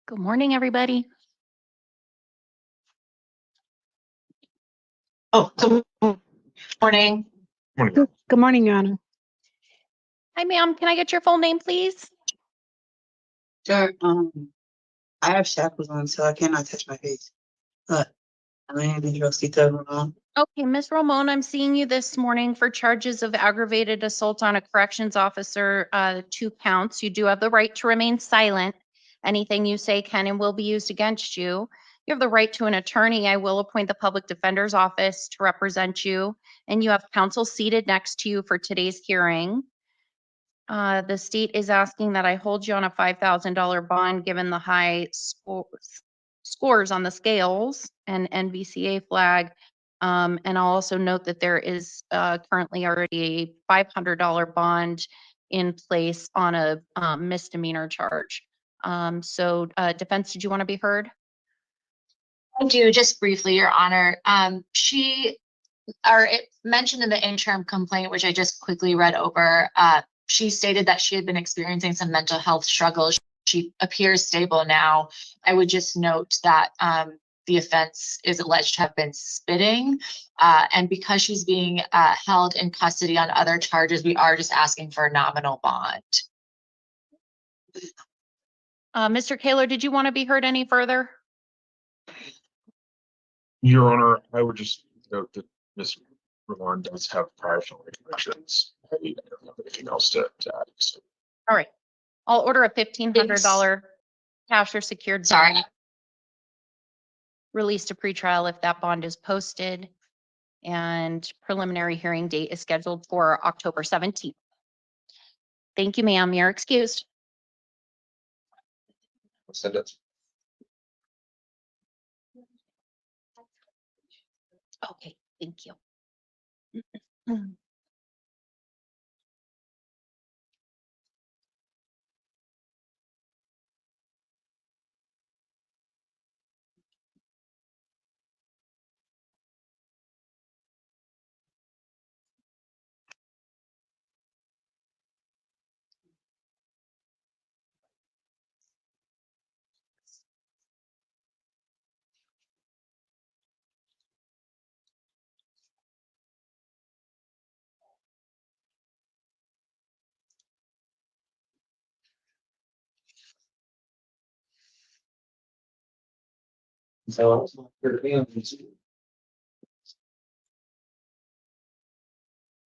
Good morning, everybody. Oh, good morning. Good morning, Your Honor. Hi, ma'am. Can I get your full name, please? Sure. I have shackles on, so I cannot touch my face. But my name is Rosita Ramon. Okay, Ms. Ramon, I'm seeing you this morning for charges of aggravated assault on a corrections officer, 2 counts. You do have the right to remain silent. Anything you say can and will be used against you. You have the right to an attorney. I will appoint the public defender's office to represent you, and you have counsel seated next to you for today's hearing. The state is asking that I hold you on a $5,000 bond, given the high scores on the scales and NVCA flag. And I'll also note that there is currently already a $500 bond in place on a misdemeanor charge. Defense, did you want to be heard? I do, just briefly, Your Honor. It mentioned in the interim complaint, which I just quickly read over, she stated that she had been experiencing some mental health struggles. She appears stable now. I would just note that the offense is alleged to have been spitting. And because she's being held in custody on other charges, we are just asking for a nominal bond. Mr. Kaler, did you want to be heard any further? Your Honor, I would just note that Ms. Ramon does have prior felony convictions. I don't have anything else to add. So. All right. I'll order a $1,500 cash or secured Sorry. bond released to pretrial if that bond is posted, and preliminary hearing date is scheduled for October 17th. Thank you, ma'am. You're excused. Send it. Okay, thank you.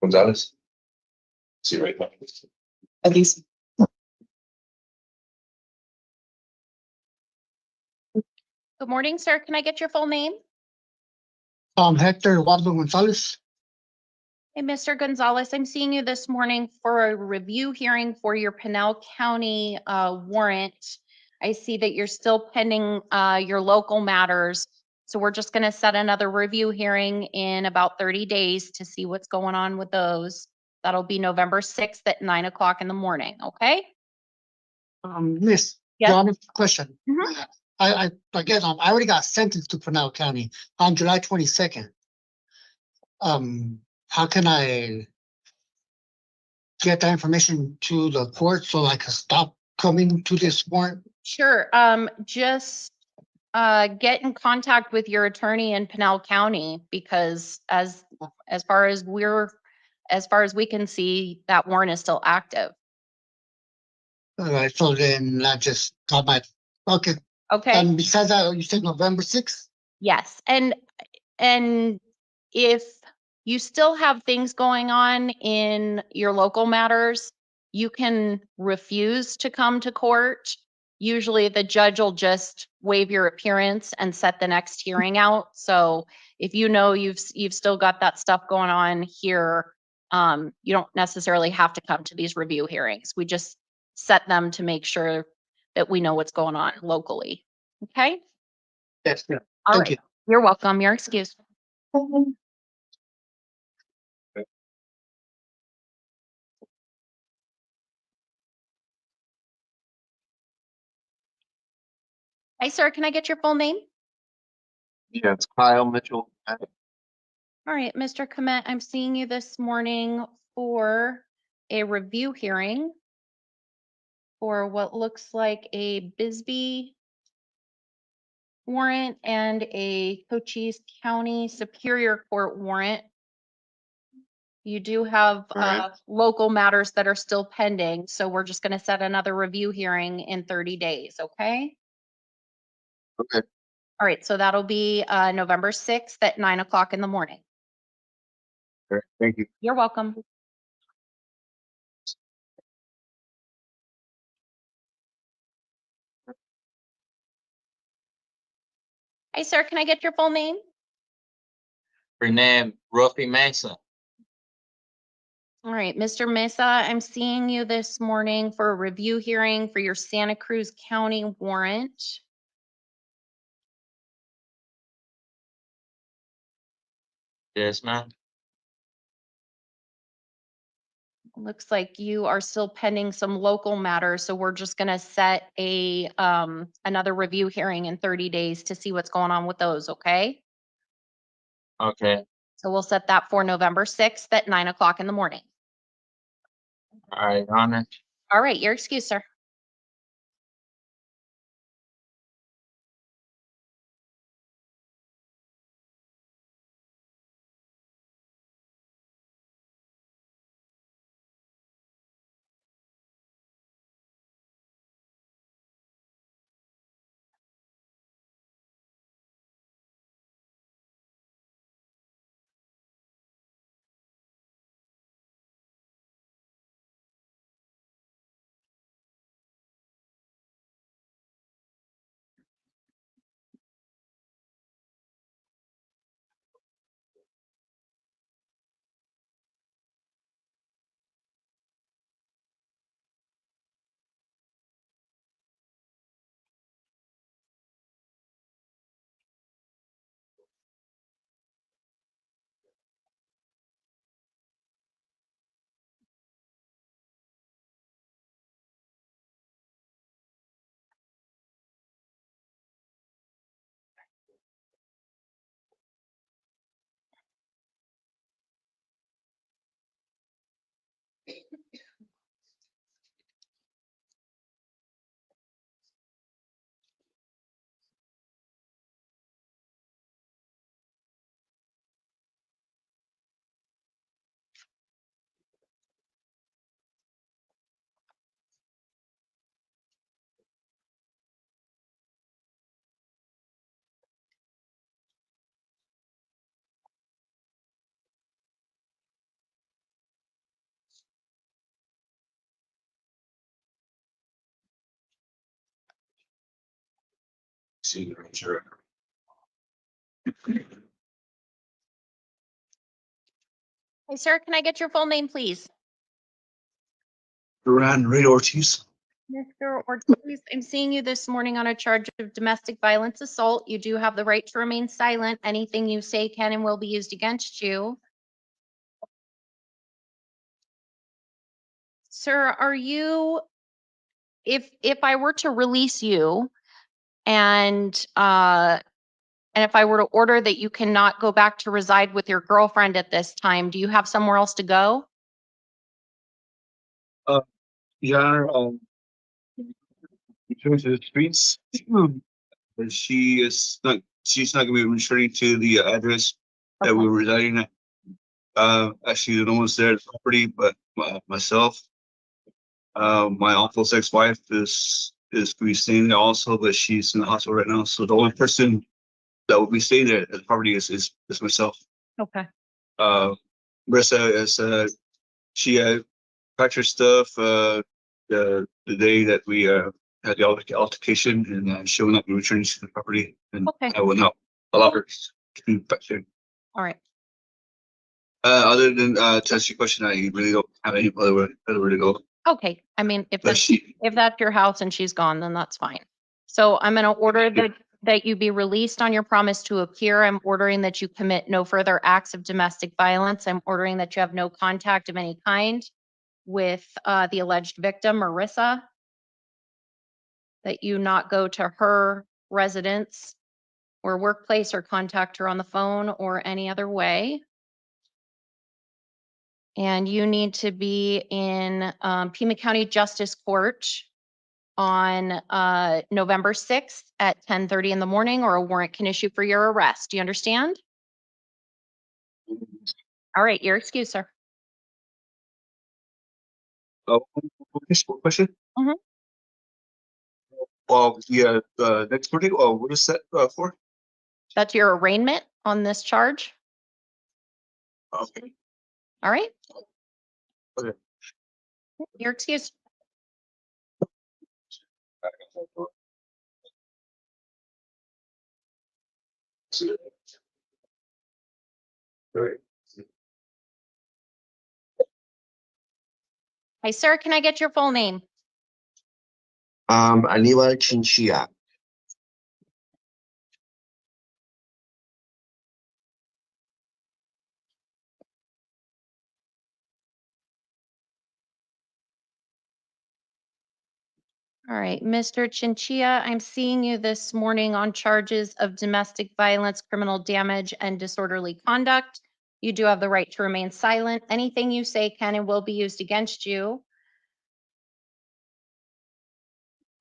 Gonzalez. See right now. I think so. Good morning, sir. Can I get your full name? Hector Eduardo Gonzalez. Hey, Mr. Gonzalez, I'm seeing you this morning for a review hearing for your Pinal County warrant. I see that you're still pending your local matters. So we're just going to set another review hearing in about 30 days to see what's going on with those. That'll be November 6th at 9 o'clock in the morning. Okay? Miss, Yes. Your Honor, question. Mhm. I already got sentenced to Pinal County on July 22nd. How can I get that information to the court so I can stop coming to this warrant? Sure. Just get in contact with your attorney in Pinal County, because as far as we can see, that warrant is still active. All right, so then I just got my, okay. Okay. And besides that, you said November 6th? Yes. And if you still have things going on in your local matters, you can refuse to come to court. Usually the judge will just waive your appearance and set the next hearing out. So if you know you've still got that stuff going on here, you don't necessarily have to come to these review hearings. We just set them to make sure that we know what's going on locally. Okay? Yes, yeah. All Thank right. you. You're welcome. You're excused. Hi, sir. Can I get your full name? Yeah, it's Kyle Mitchell. All right, Mr. Komet, I'm seeing you this morning for a review hearing for what looks like a Bisbee warrant and a Cochise County Superior Court warrant. You do have Correct. local matters that are still pending, so we're just going to set another review hearing in 30 days, okay? Okay. All right, so that'll be November 6th at 9 o'clock in the morning. Okay, thank you. You're welcome. Hi, sir, can I get your full name? Renee Ruffy Mesa. All right, Mr. Mesa, I'm seeing you this morning for a review hearing for your Santa Cruz County warrant. Yes, ma'am. Looks like you are still pending some local matters, so we're just gonna set a another review hearing in 30 days to see what's going on with those, okay? Okay. So we'll set that for November 6th at 9 o'clock in the morning. All right, Your Honor. All right, your excuse, sir. See, sure. Hey, sir, can I get your full name, please? Duran Ray Ortiz. Mr. Ortiz, I'm seeing you this morning on a charge of domestic violence assault. You do have the right to remain silent. Anything you say can and will be used against you. Sir, are you, if I were to release you and if I were to order that you cannot go back to reside with your girlfriend at this time, do you have somewhere else to go? Your Honor, return to the streets. But she's not gonna be returning to the address that we were residing at. Actually, no one's there at the property, but myself. My uncle's ex-wife is gonna be staying there also, but she's in the hospital right now. So the only person that will be staying there at the property is myself. Okay. Marissa is, she packed her stuff, the day that we, had the altercation, and she will not be returning to the property, and Okay. I will not allow her to be back there. All right. Other than, to answer your question, I really don't have any other where to go. Okay. I mean, if But that's, she, if that's your house and she's gone, then that's fine. So I'm going to order that you be released on your promise to appear. I'm ordering that you commit no further acts of domestic violence. I'm ordering that you have no contact of any kind with the alleged victim, Marissa, that you not go to her residence or workplace or contact her on the phone or any other way. And you need to be in Pima County Justice Court on November 6th at 10:30 in the morning, or a warrant can issue for your arrest. Do you understand? All right, you're excused, sir. One question? Mhm. Yeah, next morning, what is that, for? That's your arraignment on this charge. Okay. All right, Okay. you're excused. Hi, sir, can I get your full name? Aníbal Chinchilla. All right, Mr. Chinchilla, I'm seeing you this morning on charges of domestic violence, criminal damage, and disorderly conduct. You do have the right to remain silent. Anything you say can and will be used against you.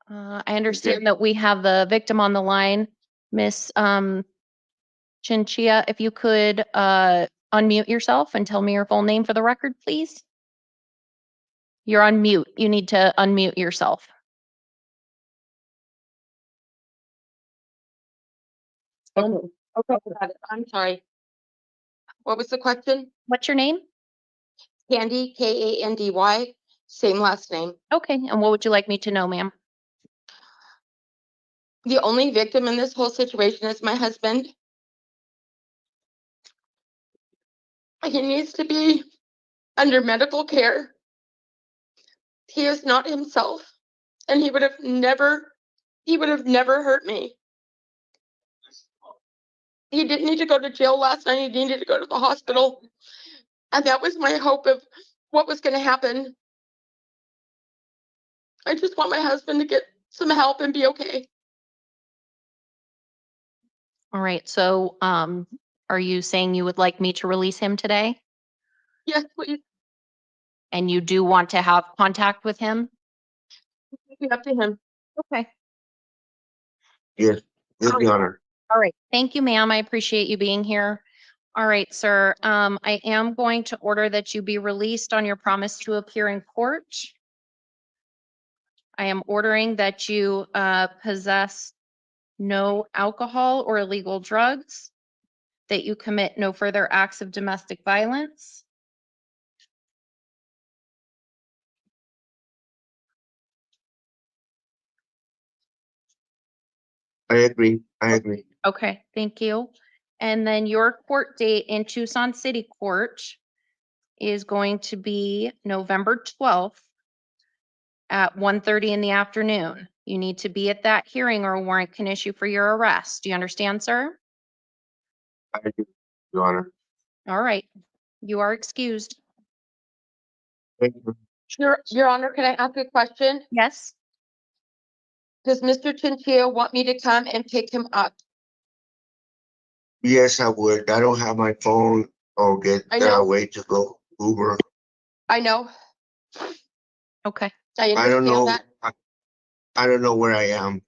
I understand that we have the victim on the line. Miss Chinchilla, if you could unmute yourself and tell me your full name for the record, please. You're on mute. You need to unmute yourself. Okay, got it. I'm sorry. What was the question? What's your name? Candy, Kandy, same last name. Okay, and what would you like me to know, ma'am? The only victim in this whole situation is my husband. He needs to be under medical care. He is not himself, and he would have never hurt me. He didn't need to go to jail last night. He needed to go to the hospital. And that was my hope of what was going to happen. I just want my husband to get some help and be okay. All right, so are you saying you would like me to release him today? Yes, please. And you do want to have contact with him? Be up to him. Okay. Yes, Your Honor. All right. Thank you, ma'am. I appreciate you being here. All right, sir. I am going to order that you be released on your promise to appear in court. I am ordering that you possess no alcohol or illegal drugs, that you commit no further acts of domestic violence. I agree. I agree. Okay, thank you. And then your court date in Tucson City Court is going to be November 12th at 1:30 in the afternoon. You need to be at that hearing or a warrant can issue for your arrest. Do you understand, sir? I do, Your Honor. All right, you are excused. Thank you. Your Honor, can I ask a question? Yes? Does Mr. Chinchilla want me to come and pick him up? Yes, I would. I don't have my phone or get I know. way to go Uber. I know. Okay. I I don't know. understand that. I don't know where I am.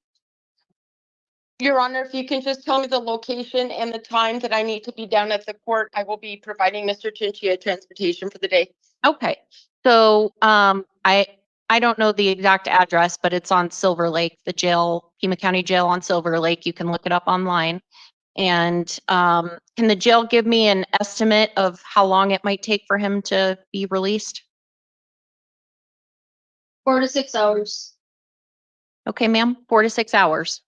Your Honor, if you can just tell me the location and the time that I need to be down at the court, I will be providing Mr. Chinchilla transportation for the day. Okay. So I don't know the exact address, but it's on Silver Lake, the jail, Pima County Jail on Silver Lake. You can look it up online. And can the jail give me an estimate of how long it might take for him to be released? 4 to 6 hours. Okay, ma'am, 4 to 6 hours.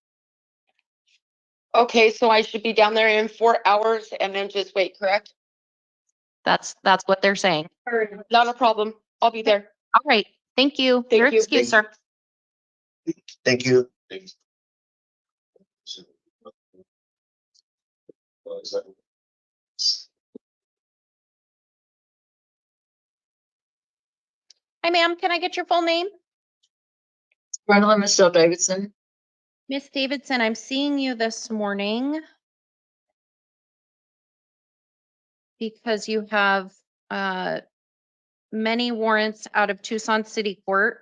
Okay, so I should be down there in 4 hours and then just wait, correct? That's what they're saying. Not a problem. I'll be there. All right, thank you. Thank You're you. excused, sir. Thank you. Hi, ma'am, can I get your full name? Marilyn Michelle Davidson. Miss Davidson, I'm seeing you this morning because you have many warrants out of Tucson City Court.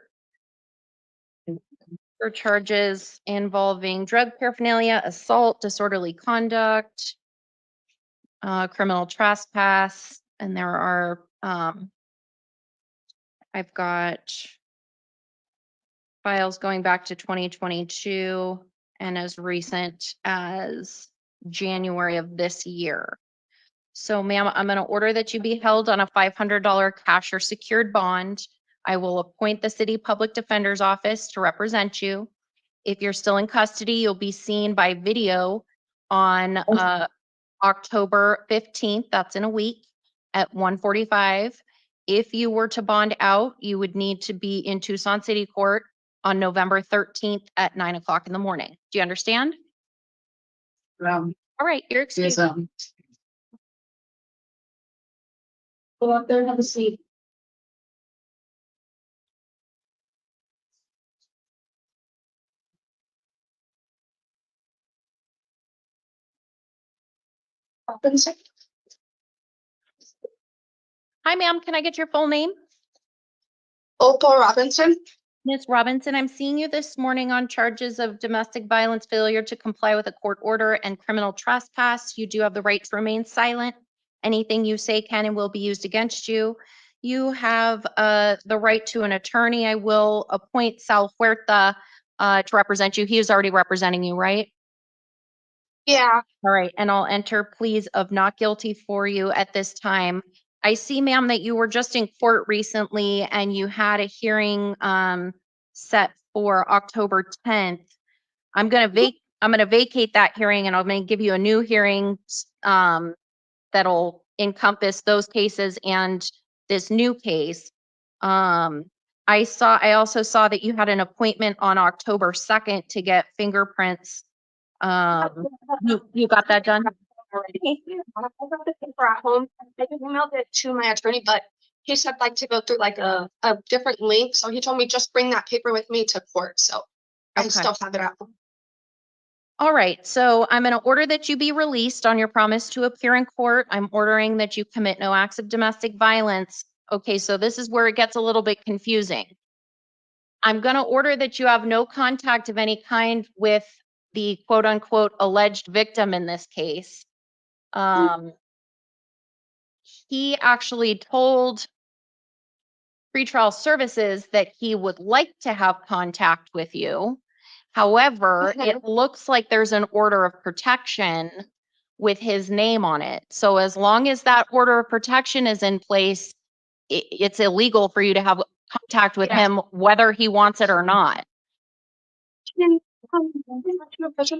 for charges involving drug paraphernalia, assault, disorderly conduct, criminal trespass, and there are, I've got files going back to 2022 and as recent as January of this year. So ma'am, I'm going to order that you be held on a $500 cash or secured bond. I will appoint the city public defender's office to represent you. If you're still in custody, you'll be seen by video on October 15th, that's in a week, at 1:45. If you were to bond out, you would need to be in Tucson City Court on November 13th at 9 o'clock in the morning. Do you understand? All right, you're excused. Go up there, have a seat. Robinson. Hi, ma'am. Can I get your full name? Opal Robinson. Ms. Robinson, I'm seeing you this morning on charges of domestic violence, failure to comply with a court order, and criminal trespass. You do have the right to remain silent. Anything you say can and will be used against you. You have the right to an attorney. I will appoint Sal Huerta to represent you. He is already representing you, right? Yeah. All right, and I'll enter pleas of not guilty for you at this time. I see, ma'am, that you were just in court recently and you had a hearing set for October 10th. I'm gonna vacate that hearing and I'm gonna give you a new hearing that'll encompass those cases and this new case. I also saw that you had an appointment on October 2nd to get fingerprints. You got that done? I got the paper at home. I emailed it to my attorney, but he said like to go through like a different link. So he told me just bring that paper with me to court. So I Okay. still have it at home. All right, so I'm going to order that you be released on your promise to appear in court. I'm ordering that you commit no acts of domestic violence. Okay, so this is where it gets a little bit confusing. I'm going to order that you have no contact of any kind with the quote unquote alleged victim in this case. He actually told pretrial services that he would like to have contact with you. However, it looks like there's an order of protection with his name on it. So as long as that order of protection is in place, it's illegal for you to have contact with him, whether he wants it or not.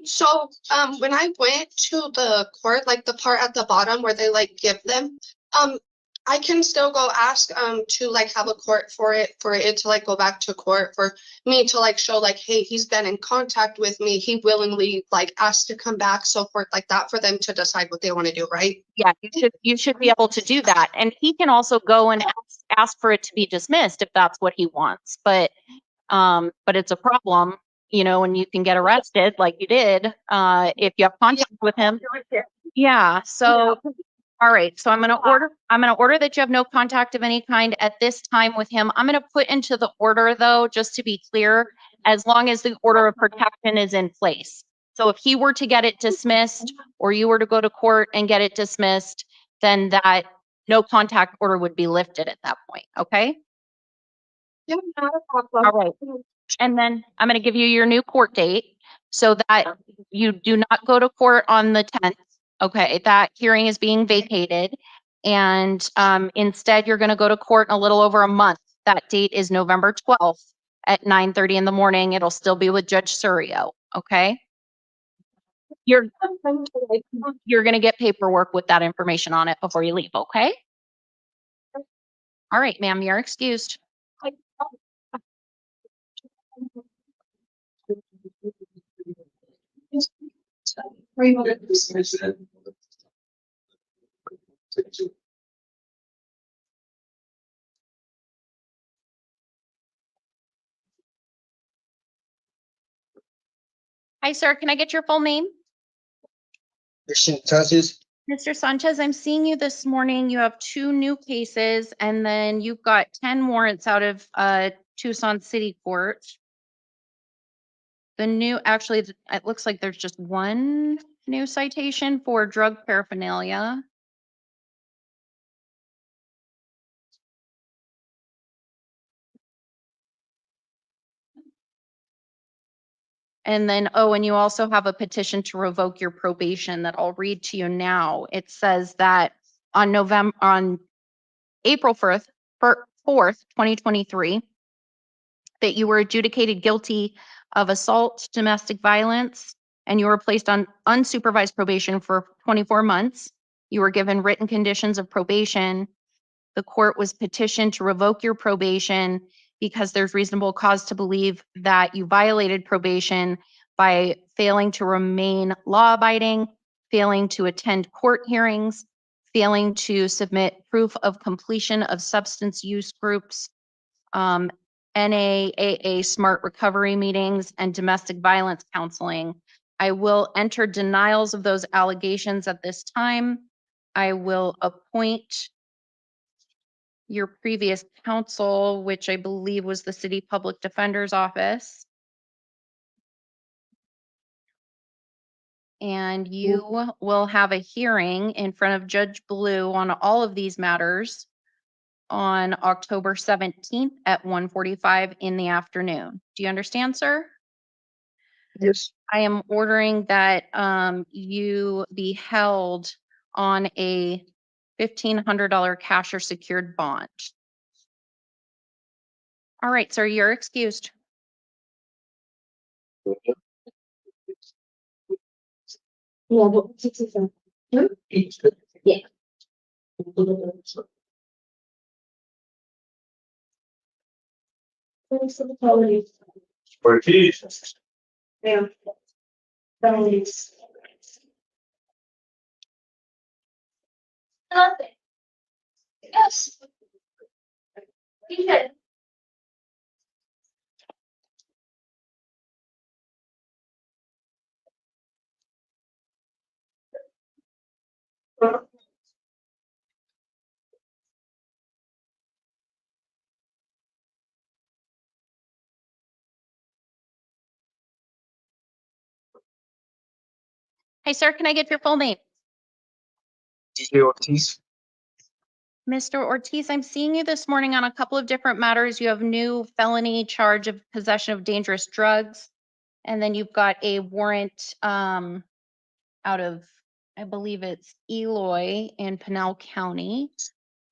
So when I went to the court, like the part at the bottom where they like give them, I can still go ask to like have a court for it to like go back to court for me to like show like, hey, he's been in contact with me, he willingly like asked to come back, so forth like that, for them to decide what they want to do, right? Yeah, you should be able to do that. And he can also go and ask for it to be dismissed if that's what he wants. But it's a problem, you know, and you can get arrested like you did if you have contact with him. Yeah, so all right, so I'm going to order that you have no contact of any kind at this time with him. I'm going to put into the order though, just to be clear, as long as the order of protection is in place. So if he were to get it dismissed or you were to go to court and get it dismissed, then that no contact order would be lifted at that point, okay? Yeah, not a problem. All right. And then I'm going to give you your new court date so that you do not go to court on the 10th. Okay, that hearing is being vacated. And instead, you're going to go to court in a little over a month. That date is November 12th at 9:30 in the morning. It'll still be with Judge Surio, okay? You're going to get paperwork with that information on it before you leave, okay? All right, ma'am, you're excused. Hi, sir. Can I get your full name? Mr. Sanchez, I'm seeing you this morning. You have 2 new cases, and then you've got 10 warrants out of Tucson City Court. The new, actually, it looks like there's just one new citation for drug paraphernalia. And then, oh, and you also have a petition to revoke your probation that I'll read to you now. It says that on April 4th, 2023, that you were adjudicated guilty of assault, domestic violence, and you were placed on unsupervised probation for 24 months. You were given written conditions of probation. The court was petitioned to revoke your probation because there's reasonable cause to believe that you violated probation by failing to remain law-abiding, failing to attend court hearings, failing to submit proof of completion of substance use groups, NAAA SMART recovery meetings, and domestic violence counseling. I will enter denials of those allegations at this time. I will appoint your previous counsel, which I believe was the City Public Defender's Office. And you will have a hearing in front of Judge Blue on all of these matters on October 17th at 1:45 in the afternoon. Do you understand, sir? Yes. I am ordering that you be held on a $1,500 cash or secured bond. All right, sir, you're excused. Yeah, but 67. Yeah. Thanks for the quality. Yeah. Thanks. Nothing. Yes. You did. Hey, sir, can I get your full name? DJ Ortiz. Mr. Ortiz, I'm seeing you this morning on a couple of different matters. You have new felony charge of possession of dangerous drugs. And then you've got a warrant out of, I believe it's Eloy in Pinell County.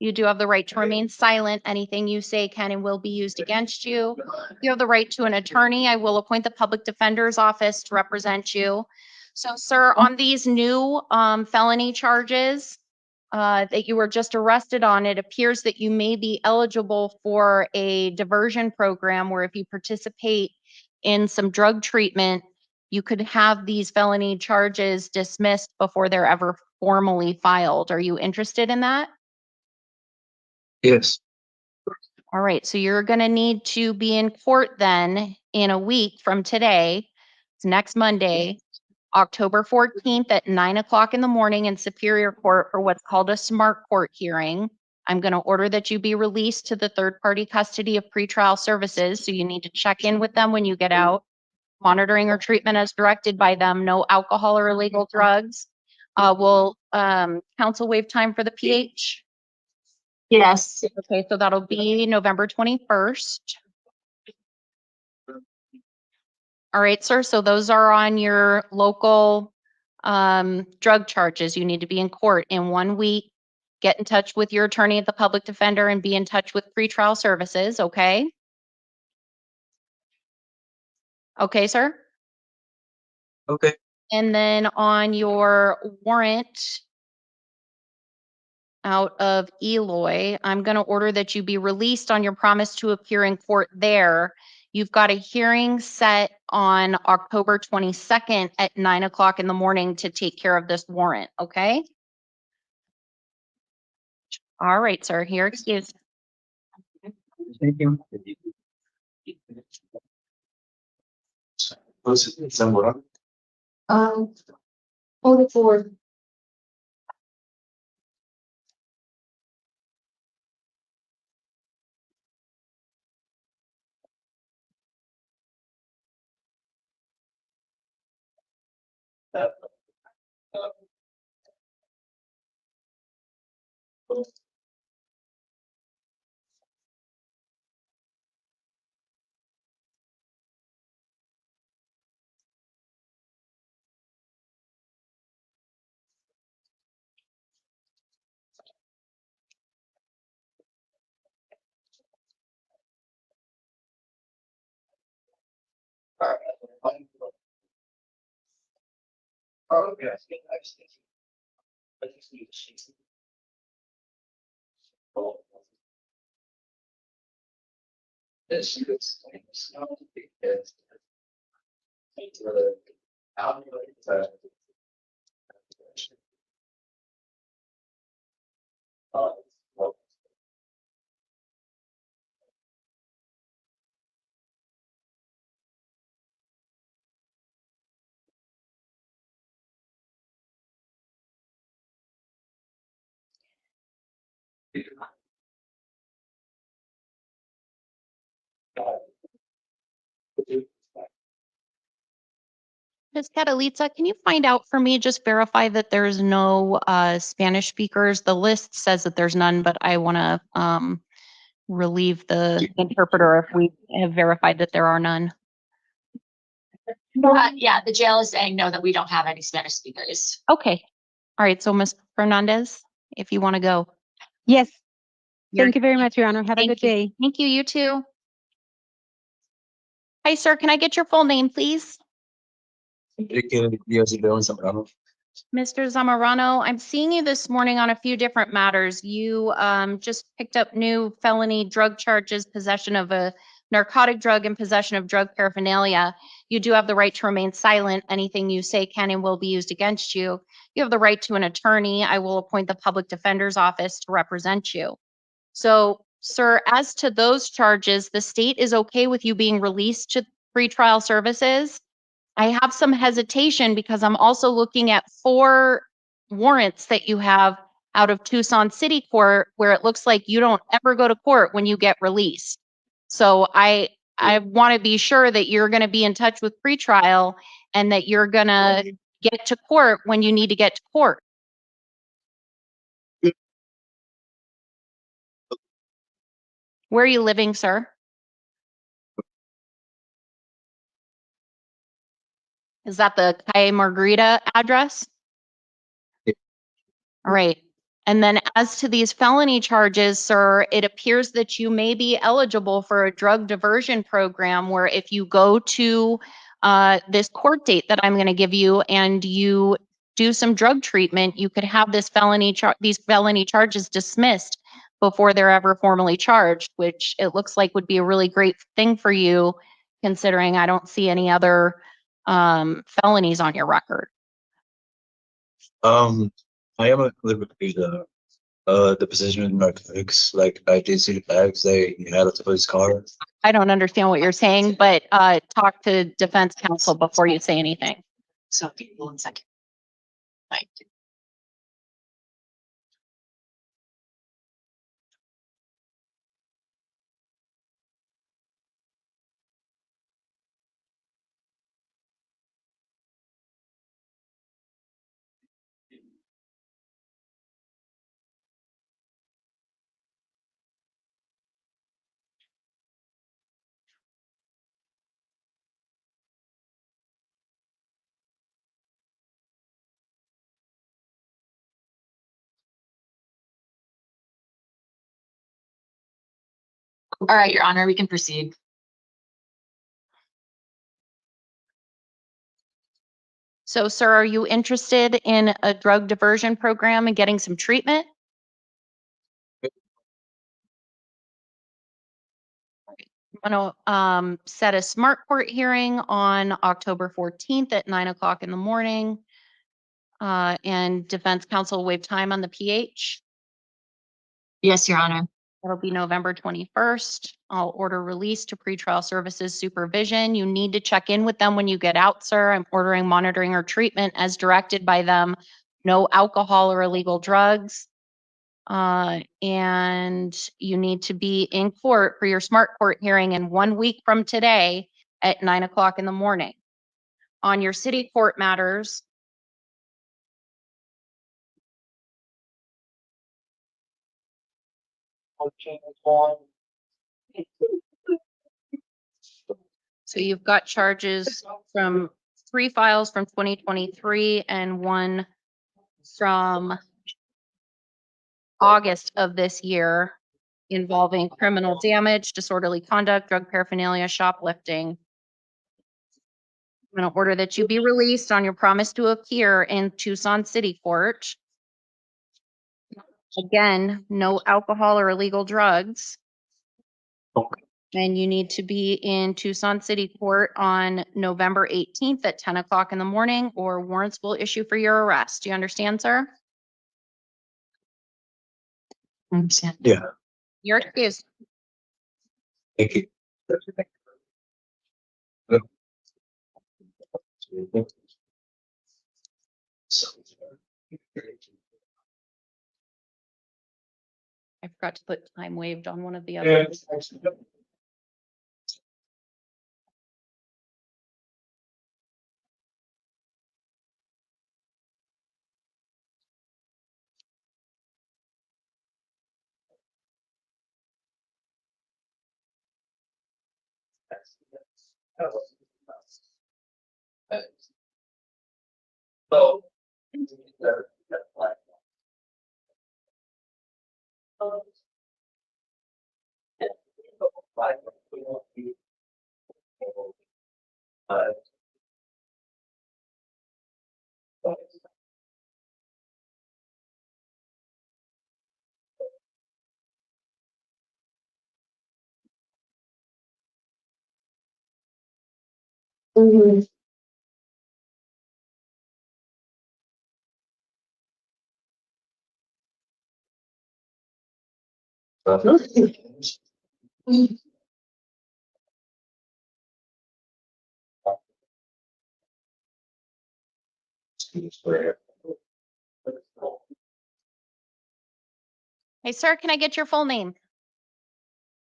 You do have the right to remain silent. Anything you say can and will be used against you. You have the right to an attorney. I will appoint the public defender's office to represent you. So, sir, on these new felony charges that you were just arrested on, it appears that you may be eligible for a diversion program where if you participate in some drug treatment, you could have these felony charges dismissed before they're ever formally filed. Are you interested in that? Yes. All right, so you're going to need to be in court then in a week from today. It's next Monday, October 14th at 9:00 in the morning in Superior Court for what's called a SMART court hearing. I'm going to order that you be released to the third-party custody of pretrial services, so you need to check in with them when you get out. Monitoring or treatment as directed by them, no alcohol or illegal drugs. Will council waive time for the PH? Yes. Okay, so that'll be November 21st. All right, sir, so those are on your local drug charges. You need to be in court in 1 week. Get in touch with your attorney at the public defender and be in touch with pretrial services, okay? Okay, sir? Okay. And then on your warrant out of Eloy, I'm going to order that you be released on your promise to appear in court there. You've got a hearing set on October 22nd at 9:00 in the morning to take care of this warrant, okay? All right, sir, you're excused. Thank you. Only for Ms. Catalitza, can you find out for me, just verify that there's no Spanish speakers? The list says that there's none, but I want to relieve the interpreter if we have verified that there are none. Yeah, the jail is saying no, that we don't have any Spanish speakers. Okay. All right. So Ms. Fernandez, if you want to go. Yes, You're- thank you very much, Your Honor. Have a Thank good you. day. Thank you. You too. Hi, sir. Can I get your full name, please? Mr. Zamorano, I'm seeing you this morning on a few different matters. You just picked up new felony drug charges, possession of a narcotic drug and possession of drug paraphernalia. You do have the right to remain silent. Anything you say can and will be used against you. You have the right to an attorney. I will appoint the public defender's office to represent you. So, sir, as to those charges, the state is okay with you being released to pretrial services. I have some hesitation because I'm also looking at 4 warrants that you have out of Tucson City Court where it looks like you don't ever go to court when you get released. So I want to be sure that you're going to be in touch with pretrial and that you're going to get to court when you need to get to court. Where are you living, sir? Is that the Calle Margarita address? All right. And then as to these felony charges, sir, it appears that you may be eligible for a drug diversion program where if you go to this court date that I'm going to give you and you do some drug treatment, you could have these felony charges dismissed before they're ever formally charged, which it looks like would be a really great thing for you, considering I don't see any other felonies on your record. I am a little bit confused. The position in narcotics, like I did see the bags they had at the police car. I don't understand what you're saying, but talk to defense counsel before you say anything. So, 1 second. Right. All right, Your Honor, we can proceed. So, sir, are you interested in a drug diversion program and getting some treatment? I'm going to set a smart court hearing on October 14th at 9 o'clock in the morning. And defense counsel will waive time on the PH. Yes, Your Honor. That'll be November 21st. I'll order release to pretrial services supervision. You need to check in with them when you get out, sir. I'm ordering monitoring or treatment as directed by them. No alcohol or illegal drugs. And you need to be in court for your smart court hearing in 1 week from today at 9 o'clock in the morning. On your city court matters, So you've got charges from 3 files from 2023 and 1 from August of this year involving criminal damage, disorderly conduct, drug paraphernalia, shoplifting. I'm going to order that you be released on your promise to appear in Tucson City Court. Again, no alcohol or illegal drugs. Okay. And you need to be in Tucson City Court on November 18th at 10 o'clock in the morning, or warrants will issue for your arrest. Do you understand, sir? Understand. Yeah, You're excused. thank you. I forgot to put time waived on one of the others. Mhm. Hey, sir, can I get your full name?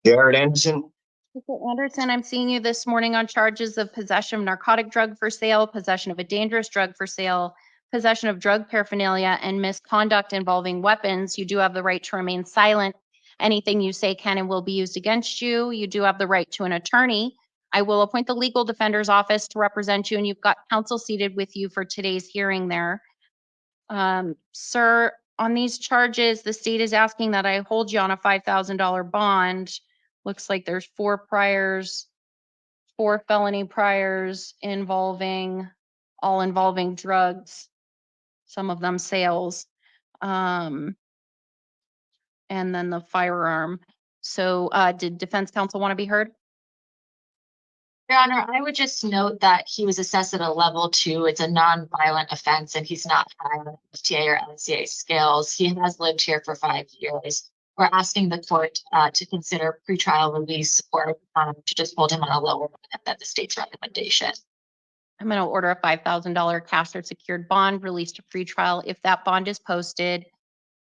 Jared Anderson, Mr. Anderson, I'm seeing you this morning on charges of possession of narcotic drug for sale, possession of a dangerous drug for sale, possession of drug paraphernalia, and misconduct involving weapons. You do have the right to remain silent. Anything you say can and will be used against you. You do have the right to an attorney. I will appoint the legal defender's office to represent you, and you've got counsel seated with you for today's hearing there. Sir, on these charges, the state is asking that I hold you on a $5,000 bond. Looks like there's 4 priors, 4 felony priors all involving drugs, some of them sales, and then the firearm. So, did defense counsel want to be heard? Your Honor, I would just note that he was assessed at a level 2. It's a non-violent offense and he's not high on FTA or NCA scales. He has lived here for 5 years. We're asking the court to consider pretrial release or to just hold him on a lower than the state's recommendation. I'm going to order a $5,000 cash or secured bond released to pretrial. If that bond is posted,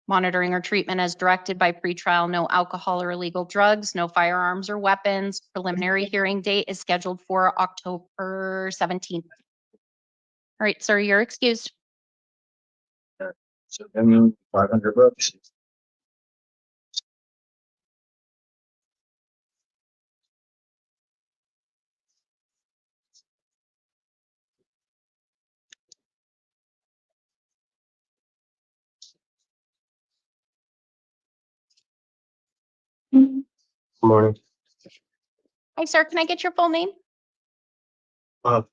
monitoring or treatment as directed by pretrial, no alcohol or illegal drugs, no firearms or weapons. Preliminary hearing date is scheduled for October 17th. All right, sir, you're excused. So I mean, $500. good morning. Hi, sir, can I get your full name?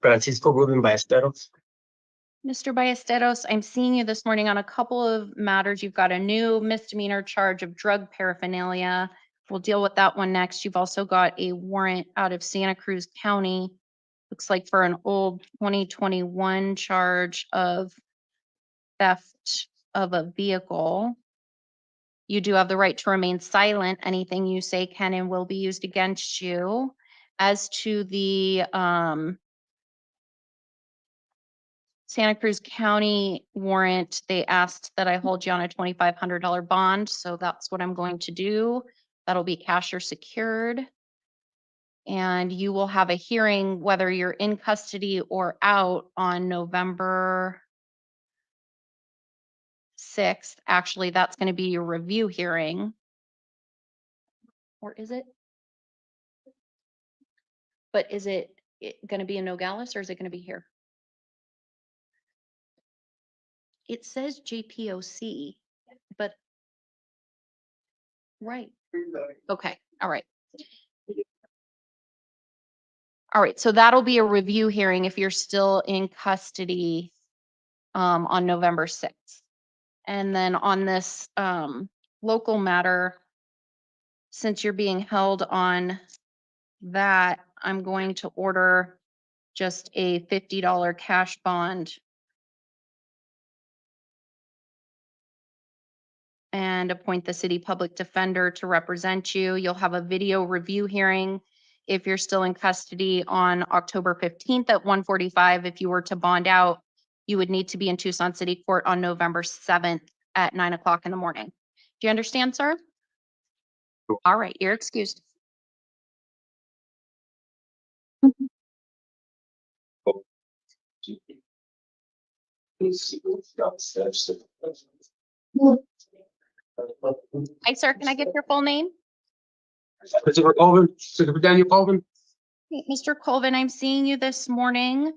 Francisco Ruben Ballesteros. Mr. Ballesteros, I'm seeing you this morning on a couple of matters. You've got a new misdemeanor charge of drug paraphernalia. We'll deal with that one next. You've also got a warrant out of Santa Cruz County. Looks like for an old 2021 charge of theft of a vehicle. You do have the right to remain silent. Anything you say can and will be used against you. As to the Santa Cruz County warrant, they asked that I hold you on a $2,500 bond, so that's what I'm going to do. That'll be cash or secured. And you will have a hearing whether you're in custody or out on November 6th. Actually, that's going to be your review hearing. Or is it? But is it gonna be in Nogales or is it gonna be here? It says JPOC, but. Right. Okay, all right. All right, so that'll be a review hearing if you're still in custody on November 6th. And then on this local matter, since you're being held on that, I'm going to order just a $50 cash bond and appoint the city public defender to represent you. You'll have a video review hearing if you're still in custody on October 15th at 1:45. If you were to bond out, you would need to be in Tucson City Court on November 7th at 9 o'clock in the morning. Do you understand, sir? All right, you're excused. Hi, sir, can I get your full name? Christopher Colvin, Christopher Daniel Colvin. Mr. Colvin, I'm seeing you this morning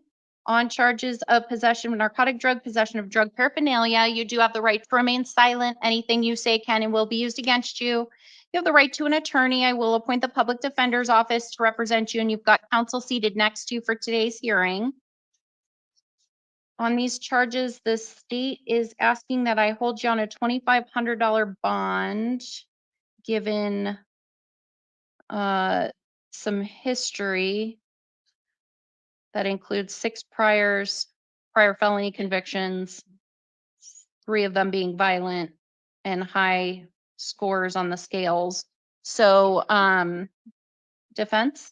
on charges of possession of narcotic drug, possession of drug paraphernalia. You do have the right to remain silent. Anything you say can and will be used against you. You have the right to an attorney. I will appoint the public defender's office to represent you, and you've got counsel seated next to you for today's hearing. On these charges, the state is asking that I hold you on a $2,500 bond, given some history that includes 6 prior felony convictions, 3 of them being violent, and high scores on the scales. So, defense?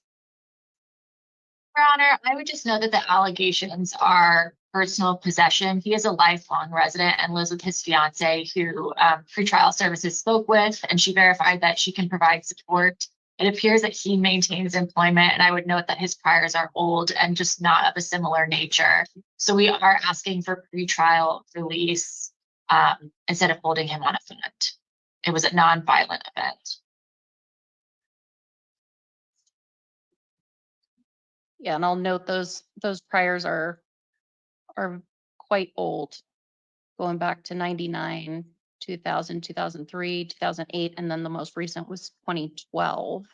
Your Honor, I would just note that the allegations are personal possession. He is a lifelong resident and lives with his fiance, who pretrial services spoke with, and she verified that she can provide support. It appears that he maintains employment, and I would note that his priors are old and just not of a similar nature. So we are asking for pretrial release instead of holding him on a foot. It was a non-violent event. Yeah, and I'll note those priors are quite old, going back to 99, 2000, 2003, 2008, and then the most recent was 2012.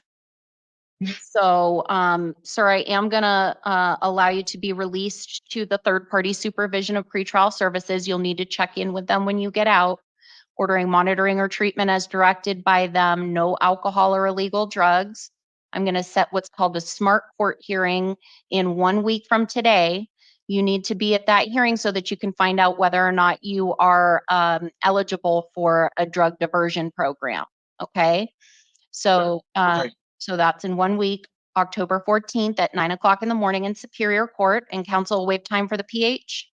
So, sir, I am gonna allow you to be released to the third-party supervision of pretrial services. You'll need to check in with them when you get out, ordering monitoring or treatment as directed by them, no alcohol or illegal drugs. I'm gonna set what's called a smart court hearing in 1 week from today. You need to be at that hearing so that you can find out whether or not you are eligible for a drug diversion program, okay? So, Okay. so that's in 1 week, October 14th at 9 o'clock in the morning in Superior Court, and counsel will waive time for the PH.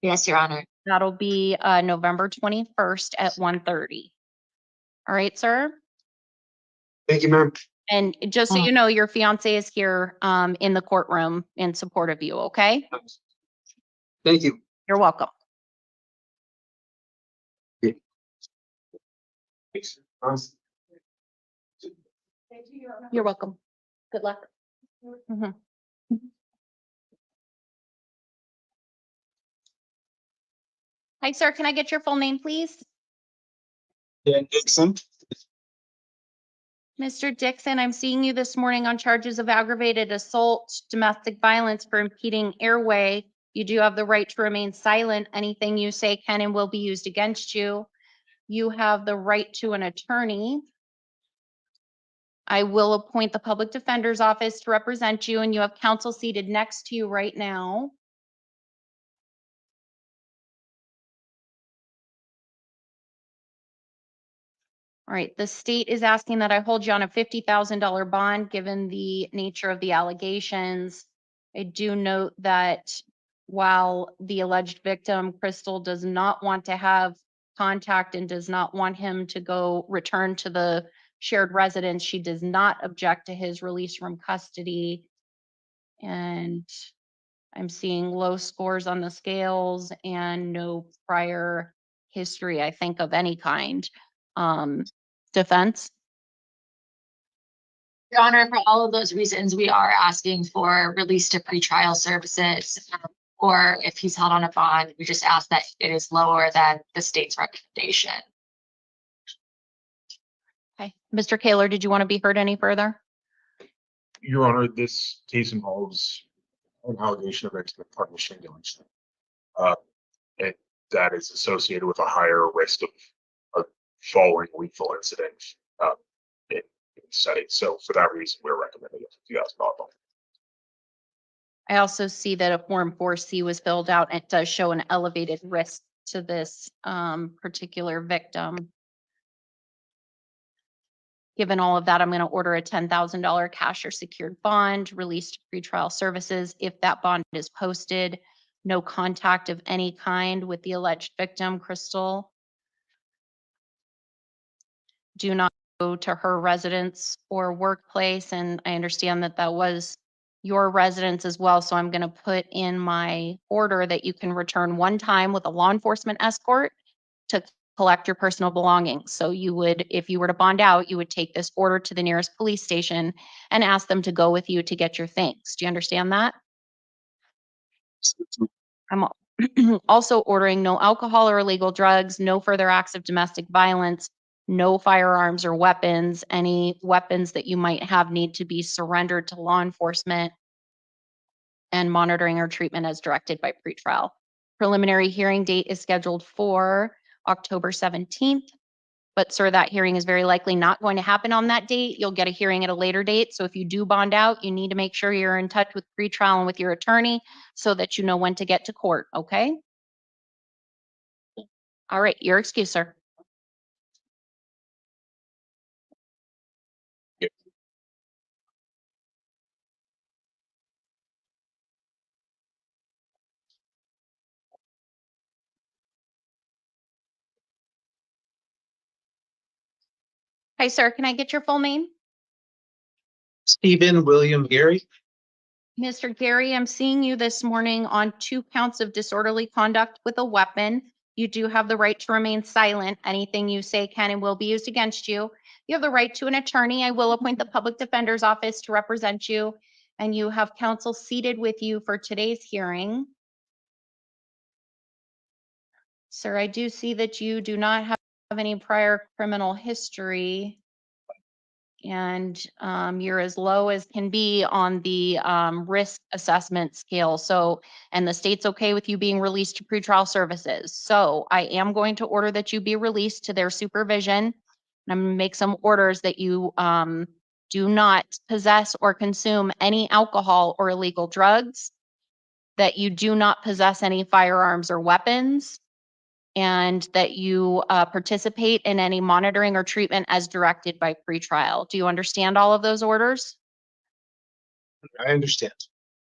Yes, Your Honor. That'll be November 21st at 1:30. All right, sir? Thank you, ma'am. And just so you know, your fiance is here in the courtroom in support of you, okay? Thank you. You're welcome. You're welcome. Good luck. Mhm. Hi, sir. Can I get your full name, please? Dan Dixon. Mr. Dixon, I'm seeing you this morning on charges of aggravated assault, domestic violence for impeding airway. You do have the right to remain silent. Anything you say can and will be used against you. You have the right to an attorney. I will appoint the public defender's office to represent you, and you have counsel seated next to you right now. All right, the state is asking that I hold you on a $50,000 bond, given the nature of the allegations. I do note that while the alleged victim, Crystal, does not want to have contact and does not want him to return to the shared residence, she does not object to his release from custody. And I'm seeing low scores on the scales and no prior history, I think, of any kind. Defense? Your Honor, for all of those reasons, we are asking for release to pretrial services. Or if he's held on a bond, we just ask that it is lower than the state's recommendation. Okay. Mr. Kaler, did you want to be heard any further? Your Honor, this case involves an allegation of intimate partner strangulation. And that is associated with a higher risk of following lethal incident in the study. So for that reason, we're recommending a $50,000 bond. I also see that a Form 4C was filled out and it does show an elevated risk to this particular victim. Given all of that, I'm going to order a $10,000 cash or secured bond released to pretrial services. If that bond is posted, no contact of any kind with the alleged victim, Crystal. Do not go to her residence or workplace. And I understand that that was your residence as well. So I'm going to put in my order that you can return one time with a law enforcement escort to collect your personal belongings. So you would, if you were to bond out, you would take this order to the nearest police station and ask them to go with you to get your things. Do you understand that? I'm also ordering no alcohol or illegal drugs, no further acts of domestic violence, no firearms or weapons. Any weapons that you might have need to be surrendered to law enforcement and monitoring or treatment as directed by pretrial. Preliminary hearing date is scheduled for October 17th. But sir, that hearing is very likely not going to happen on that date. You'll get a hearing at a later date. So if you do bond out, you need to make sure you're in touch with pretrial and with your attorney so that you know when to get to court, okay? All right, your excuse, sir. Hi, sir, can I get your full name? Stephen William Gary. Mr. Gary, I'm seeing you this morning on 2 counts of disorderly conduct with a weapon. You do have the right to remain silent. Anything you say can and will be used against you. You have the right to an attorney. I will appoint the public defender's office to represent you, and you have counsel seated with you for today's hearing. Sir, I do see that you do not have any prior criminal history. And you're as low as can be on the risk assessment scale. So, and the state's okay with you being released to pretrial services. So I am going to order that you be released to their supervision. And I'm going to make some orders that you do not possess or consume any alcohol or illegal drugs, that you do not possess any firearms or weapons, and that you participate in any monitoring or treatment as directed by pretrial. Do you understand all of those orders? I understand.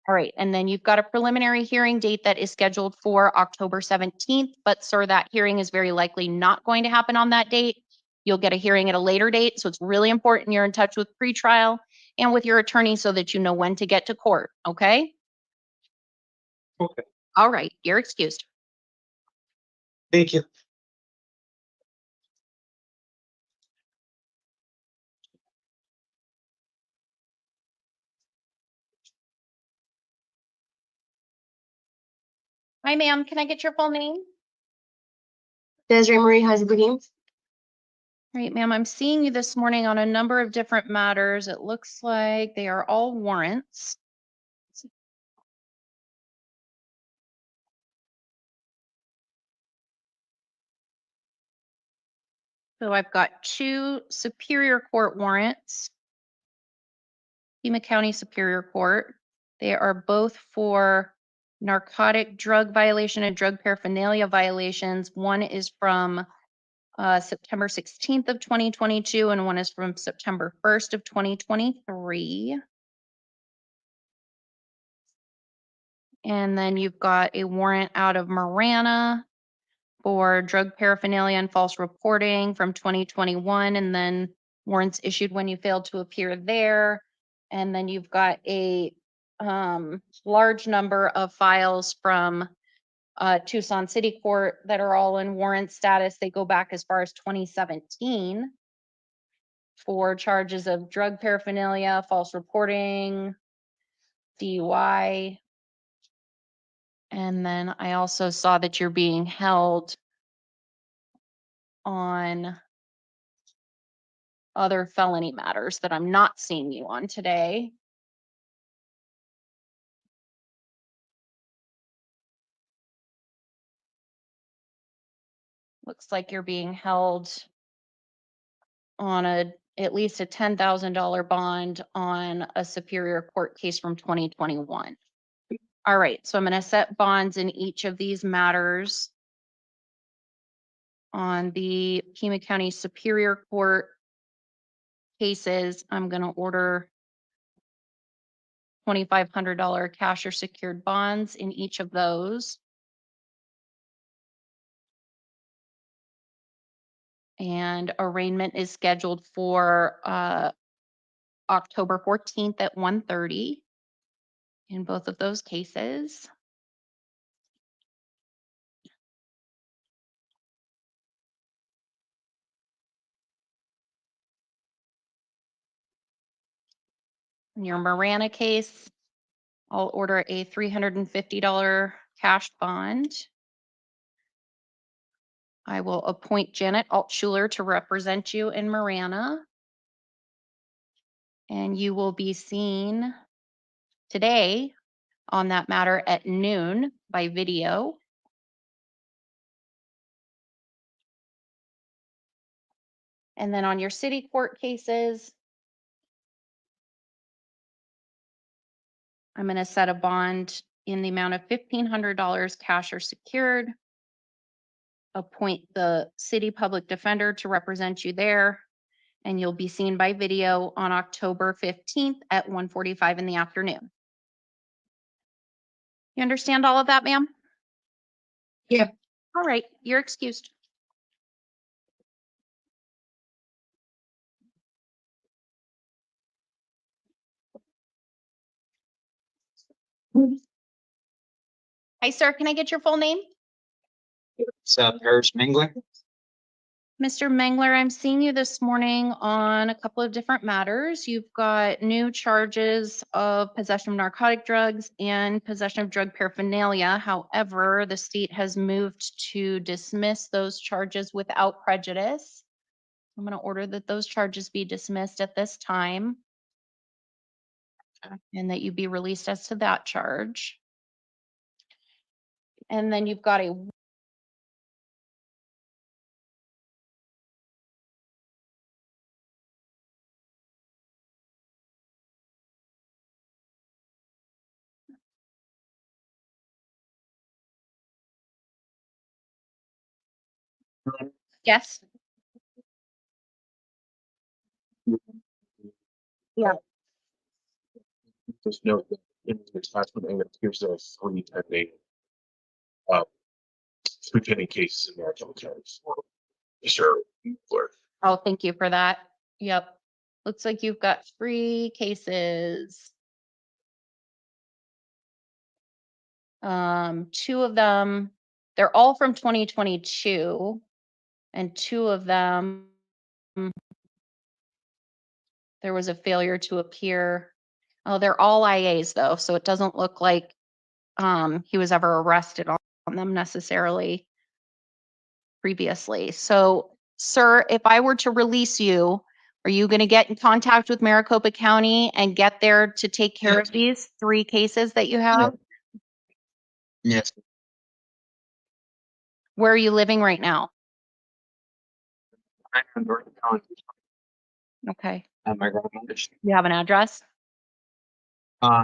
All right, and then you've got a preliminary hearing date that is scheduled for October 17th, but sir, that hearing is very likely not going to happen on that date. You'll get a hearing at a later date, so it's really important you're in touch with pretrial and with your attorney so that you know when to get to court, okay? Okay. All right, you're excused. Thank you. Hi, ma'am, can I get your full name? Desiree Marie Hazibuddin. Right, ma'am, I'm seeing you this morning on a number of different matters. It looks like they are all warrants. So I've got 2 Superior Court warrants, Pima County Superior Court. They are both for narcotic drug violation and drug paraphernalia violations. One is from September 16th of 2022, and one is from September 1st of 2023. And then you've got a warrant out of Marana for drug paraphernalia and false reporting from 2021, and then warrants issued when you failed to appear there. And then you've got a large number of files from Tucson City Court that are all in warrant status. They go back as far as 2017. for charges of drug paraphernalia, false reporting, DUI. And then I also saw that you're being held on other felony matters that I'm not seeing you on today. Looks like you're being held on at least a $10,000 bond on a Superior Court case from 2021. All right, so I'm going to set bonds in each of these matters. On the Pima County Superior Court cases, I'm going to order $2,500 cash or secured bonds in each of those. And arraignment is scheduled for October 14th at 1:30 in both of those cases. In your Marana case, I'll order a $350 cash bond. I will appoint Janet Altschuler to represent you in Marana. And you will be seen today on that matter at noon by video. And then on your city court cases, I'm going to set a bond in the amount of $1,500 cash or secured. Appoint the city public defender to represent you there. And you'll be seen by video on October 15th at 1:45 in the afternoon. You understand all of that, ma'am? Yeah. All right, you're excused. Hi, sir. Can I get your full name? It's Paris Mingler. Mr. Mengler, I'm seeing you this morning on a couple of different matters. You've got new charges of possession of narcotic drugs and possession of drug paraphernalia. However, the state has moved to dismiss those charges without prejudice. I'm going to order that those charges be dismissed at this time. And that you be released as to that charge. And then you've got a yes. Yeah. Just note that in the attachment, it appears there are three pending cases in there. Mr. Clerk. Oh, thank you for that. Yep. Looks like you've got 3 cases. 2 of them, they're all from 2022, and 2 of them, there was a failure to appear. Oh, they're all IAs though, so it doesn't look like he was ever arrested on them necessarily previously. So, sir, if I were to release you, are you going to get in contact with Maricopa County and get there to take care of these 3 cases that you have? Yes. Where are you living right now? I'm in North County. Okay. At my grandmother's. You have an address? Yeah,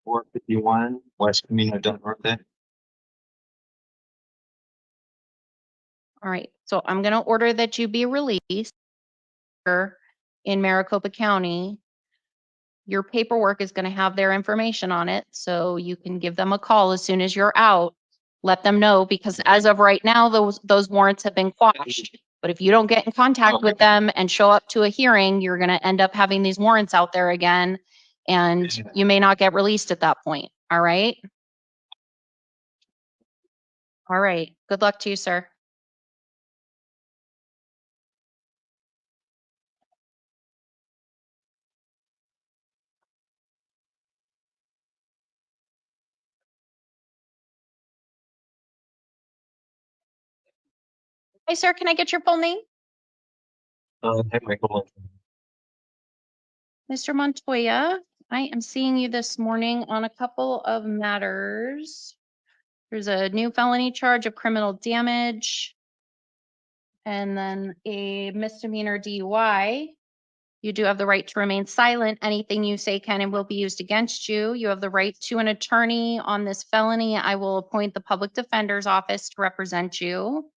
451 West Camino del Norte. All right. So I'm going to order that you be released in Maricopa County. Your paperwork is going to have their information on it, so you can give them a call as soon as you're out. Let them know, because as of right now, those warrants have been quashed. But if you don't get in contact with them and show up to a hearing, you're going to end up having these warrants out there again, and you may not get released at that point. All right? All right. Good luck to you, sir. Hi, sir. Can I get your full name? Hi, Michael. Mr. Montoya, I am seeing you this morning on a couple of matters. There's a new felony charge of criminal damage and then a misdemeanor DUI. You do have the right to remain silent. Anything you say can and will be used against you. You have the right to an attorney on this felony. I will appoint the public defender's office to represent you.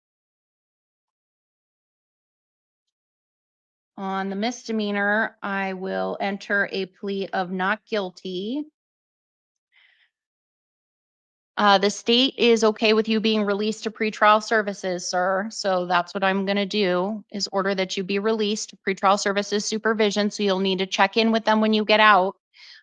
On the misdemeanor, I will enter a plea of not guilty. The state is okay with you being released to pretrial services, sir. So that's what I'm gonna do, is order that you be released to pretrial services supervision. So you'll need to check in with them when you get out.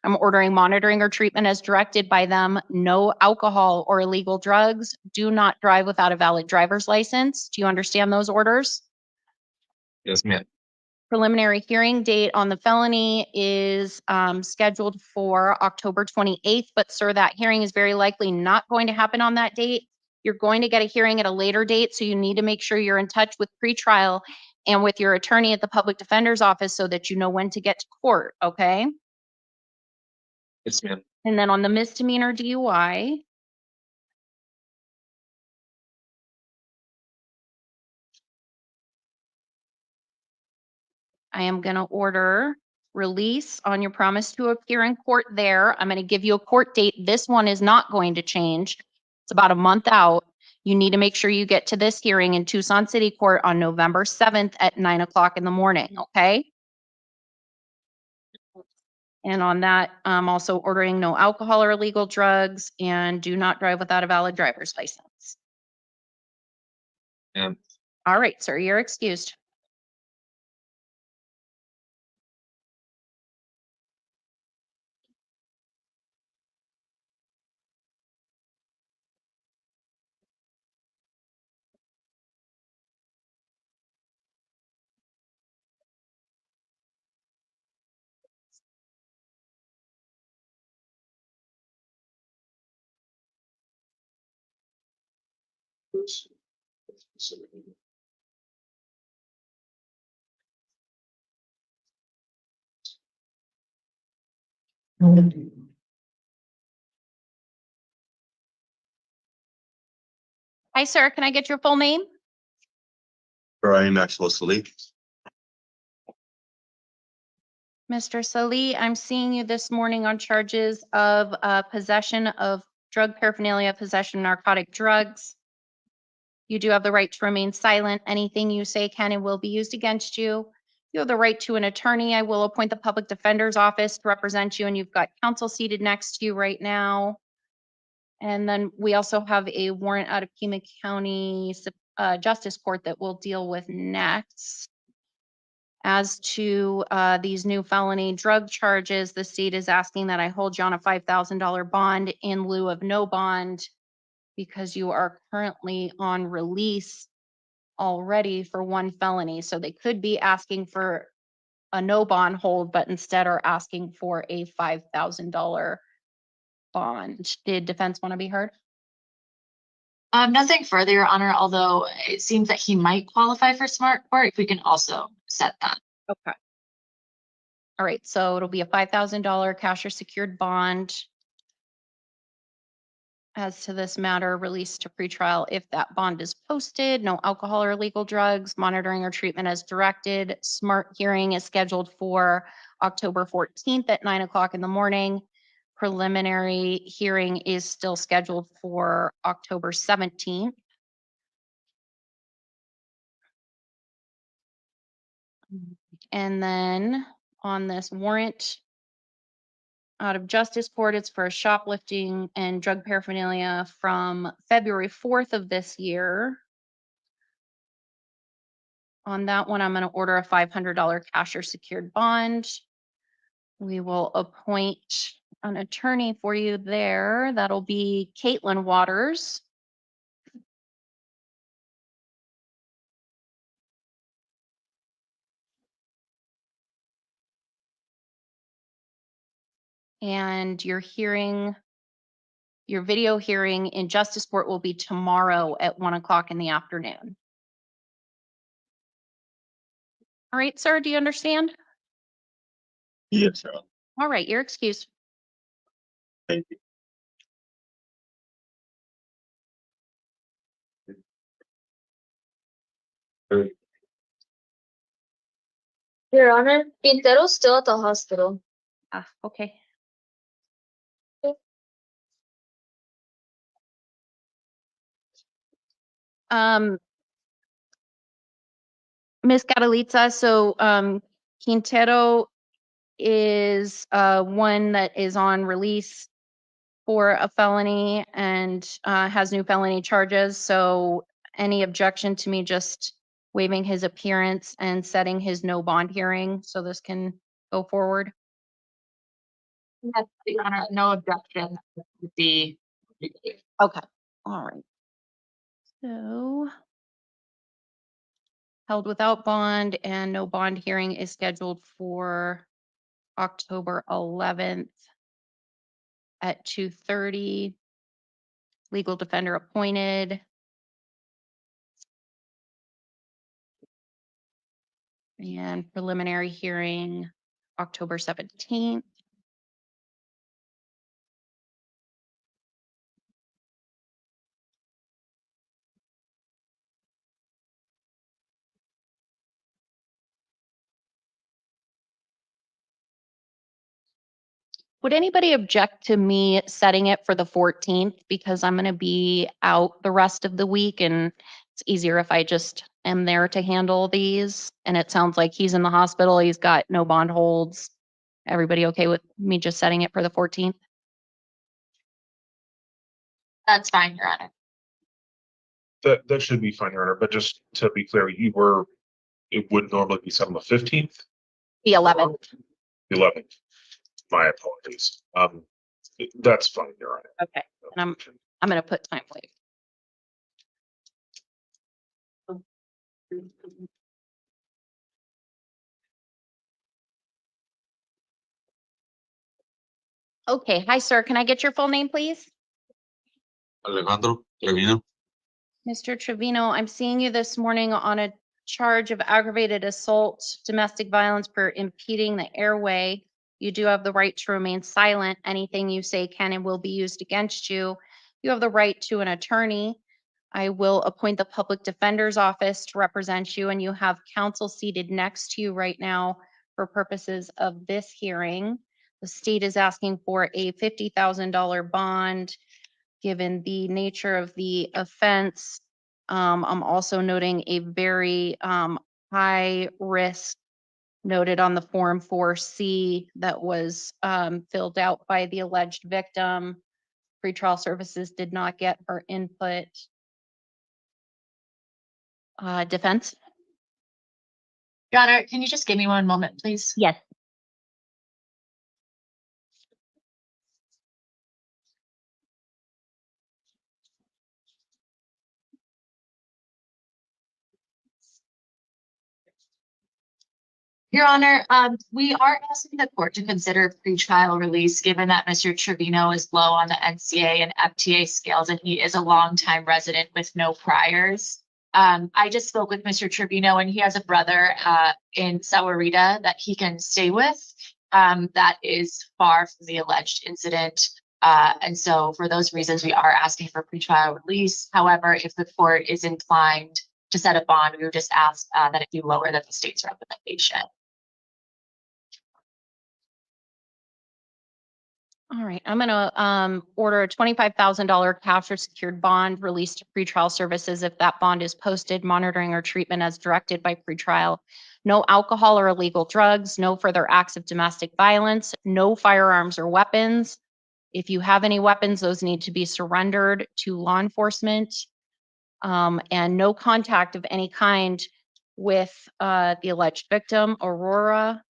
I'm ordering monitoring or treatment as directed by them. No alcohol or illegal drugs. Do not drive without a valid driver's license. Do you understand those orders? Yes, ma'am. Preliminary hearing date on the felony is scheduled for October 28th, but sir, that hearing is very likely not going to happen on that date. You're going to get a hearing at a later date, so you need to make sure you're in touch with pretrial and with your attorney at the public defender's office so that you know when to get to court, okay? Yes, ma'am. And then on the misdemeanor DUI, I am going to order release on your promise to appear in court there. I'm going to give you a court date. This one is not going to change. It's about a month out. You need to make sure you get to this hearing in Tucson City Court on November 7th at 9 o'clock in the morning, okay? And on that, I'm also ordering no alcohol or illegal drugs and do not drive without a valid driver's license. Ma'am. All right, sir, you're excused. Hi, sir, can I get your full name? Brian Maxwell Salik. Mr. Salih, I'm seeing you this morning on charges of possession of drug paraphernalia, possession of narcotic drugs. You do have the right to remain silent. Anything you say can and will be used against you. You have the right to an attorney. I will appoint the public defender's office to represent you, and you've got counsel seated next to you right now. And then we also have a warrant out of Pima County Justice Court that we'll deal with next. As to these new felony drug charges, the state is asking that I hold you on a $5,000 bond in lieu of no bond because you are currently on release already for one felony. So they could be asking for a no bond hold, but instead are asking for a $5,000 bond. Did defense want to be heard? Nothing further, Your Honor, although it seems that he might qualify for smart court if we can also set that. Okay. All right, so it'll be a $5,000 cash or secured bond. As to this matter, released to pretrial if that bond is posted, no alcohol or illegal drugs, monitoring or treatment as directed. Smart hearing is scheduled for October 14th at 9 o'clock in the morning. Preliminary hearing is still scheduled for October 17th. And then on this warrant out of Justice Court, it's for shoplifting and drug paraphernalia from February 4th of this year. On that one, I'm going to order a $500 cash or secured bond. We will appoint an attorney for you there. That'll be Caitlin Waters. And your video hearing in Justice Court will be tomorrow at 1 o'clock in the afternoon. All right, sir, do you understand? Yes, Your Honor. All right, you're excused. Thank you. Your Honor, Quintero's still at the hospital. Ah, okay. Ms. Catalitza, so Quintero is one that is on release for a felony and has new felony charges. So any objection to me just waiving his appearance and setting his no bond hearing so this can go forward? Yes, Your Honor, no objection would be. Okay, all right. So held without bond and no bond hearing is scheduled for October 11th at 2:30. Legal defender appointed. And preliminary hearing October 17th. Would anybody object to me setting it for the 14th? Because I'm going to be out the rest of the week and it's easier if I just am there to handle these. And it sounds like he's in the hospital. He's got no bond holds. Everybody okay with me just setting it for the 14th? That's fine, Your Honor. That should be fine, Your Honor, but just to be clear, it would normally be set on the 15th, The 11th. the 11th. My apologies. That's fine, Your Honor. Okay. And I'm going to put time waive. Okay. Hi, sir. Can I get your full name, please? Alejandro Trevino. Mr. Trevino, I'm seeing you this morning on a charge of aggravated assault, domestic violence for impeding the airway. You do have the right to remain silent. Anything you say can and will be used against you. You have the right to an attorney. I will appoint the public defender's office to represent you, and you have counsel seated next to you right now for purposes of this hearing. The state is asking for a $50,000 bond. Given the nature of the offense, I'm also noting a very high risk noted on the Form 4C that was filled out by the alleged victim. Pretrial services did not get her input. Defense? Your Honor, can you just give me one moment, please? Yes. Your Honor, we are asking the court to consider pretrial release, given that Mr. Trevino is low on the NCA and FTA scales, and he is a longtime resident with no priors. I just spoke with Mr. Trevino, and he has a brother in Sahuarita that he can stay with. That is far from the alleged incident. And so for those reasons, we are asking for pretrial release. However, if the court is inclined to set a bond, we would just ask that it be lower than the state's recommendation. All right, I'm going to order a $25,000 cash or secured bond released to pretrial services if that bond is posted, monitoring or treatment as directed by pretrial. No alcohol or illegal drugs, no further acts of domestic violence, no firearms or weapons. If you have any weapons, those need to be surrendered to law enforcement, and no contact of any kind with the alleged victim, Aurora.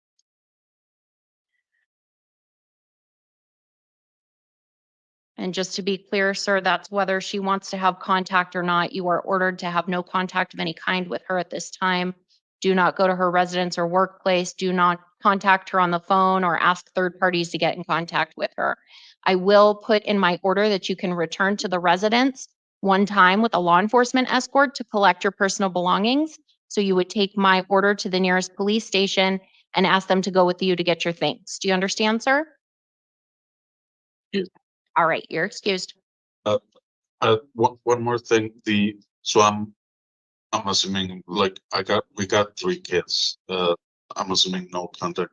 And just to be clear, sir, that's whether she wants to have contact or not. You are ordered to have no contact of any kind with her at this time. Do not go to her residence or workplace. Do not contact her on the phone or ask third parties to get in contact with her. I will put in my order that you can return to the residence one time with a law enforcement escort to collect your personal belongings. So you would take my order to the nearest police station and ask them to go with you to get your things. Do you understand, sir? Yes. All right, you're excused. One more thing, I'm assuming, like, we got 3 kids, I'm assuming no contact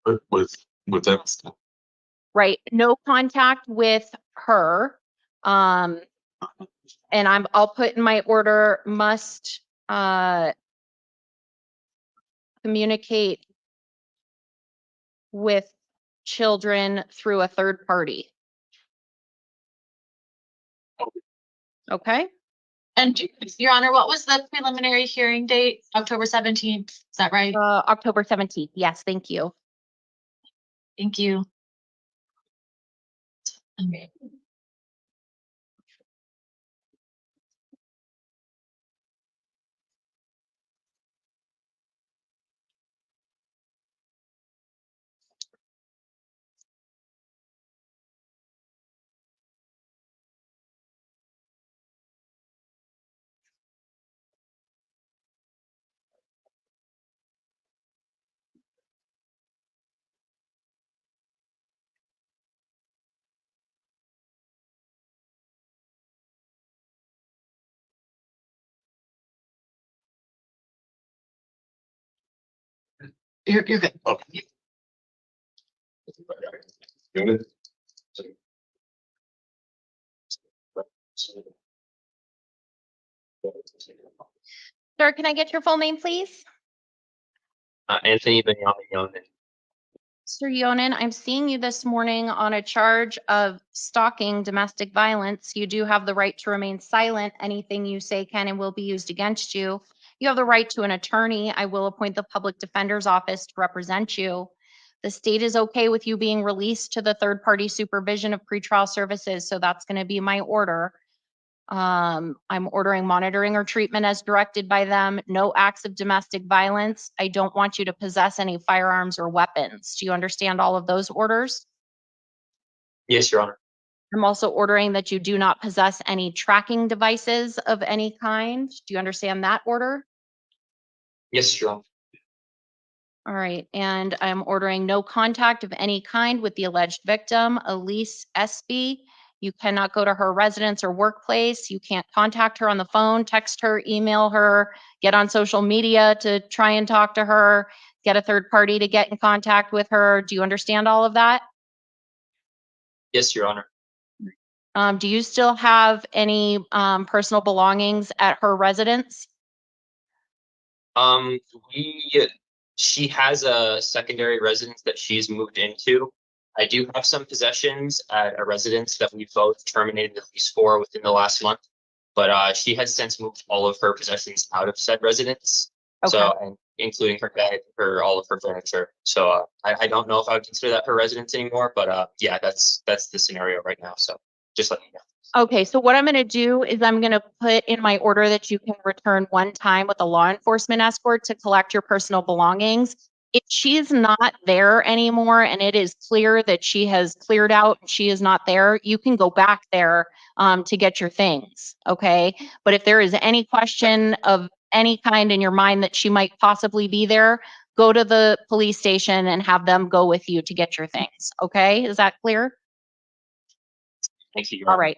with them. Right, no contact with her. And I'll put in my order, must communicate with children through a third party. Okay, And Your Honor, what was the preliminary hearing date? October 17th, is that right? October 17th. Yes, thank you. Thank you. Okay. You're good. Okay. Good. Sir, can I get your full name, please? Anthony Benyamin. Mr. Yonan, I'm seeing you this morning on a charge of stalking domestic violence. You do have the right to remain silent. Anything you say can and will be used against you. You have the right to an attorney. I will appoint the public defender's office to represent you. The state is okay with you being released to the third-party supervision of pretrial services, so that's going to be my order. I'm ordering monitoring or treatment as directed by them. No acts of domestic violence. I don't want you to possess any firearms or weapons. Do you understand all of those orders? Yes, Your Honor. I'm also ordering that you do not possess any tracking devices of any kind. Do you understand that order? Yes, Your Honor. All right, and I'm ordering no contact of any kind with the alleged victim, Elise Espy. You cannot go to her residence or workplace. You can't contact her on the phone, text her, email her, get on social media to try and talk to her, get a third party to get in contact with her. Do you understand all of that? Yes, Your Honor. Do you still have any personal belongings at her residence? Um, she has a secondary residence that she's moved into. I do have some possessions at a residence that we both terminated the lease for within the last month, but she has since moved all of her possessions out of said residence. Okay. So, and including her bed, all of her furniture. So I don't know if I would consider that her residence anymore, but yeah, that's the scenario right now. So just let me know. Okay, so what I'm going to do is I'm going to put in my order that you can return one time with a law enforcement escort to collect your personal belongings. If she's not there anymore and it is clear that she has cleared out, she is not there, you can go back there to get your things, okay? But if there is any question of any kind in your mind that she might possibly be there, go to the police station and have them go with you to get your things, okay? Is that clear? Thank you, Your Honor. All right.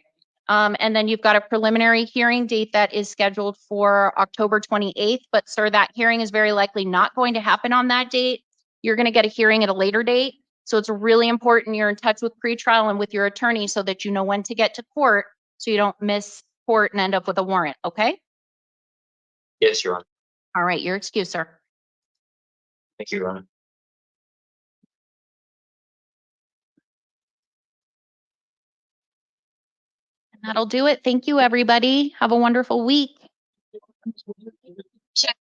And then you've got a preliminary hearing date that is scheduled for October 28th, but sir, that hearing is very likely not going to happen on that date. You're going to get a hearing at a later date. So it's really important you're in touch with pretrial and with your attorney so that you know when to get to court so you don't miss court and end up with a warrant, okay? Yes, Your Honor. All right, your excuse, sir. Thank you, Your Honor. That'll do it. Thank you, everybody. Have a wonderful week. Check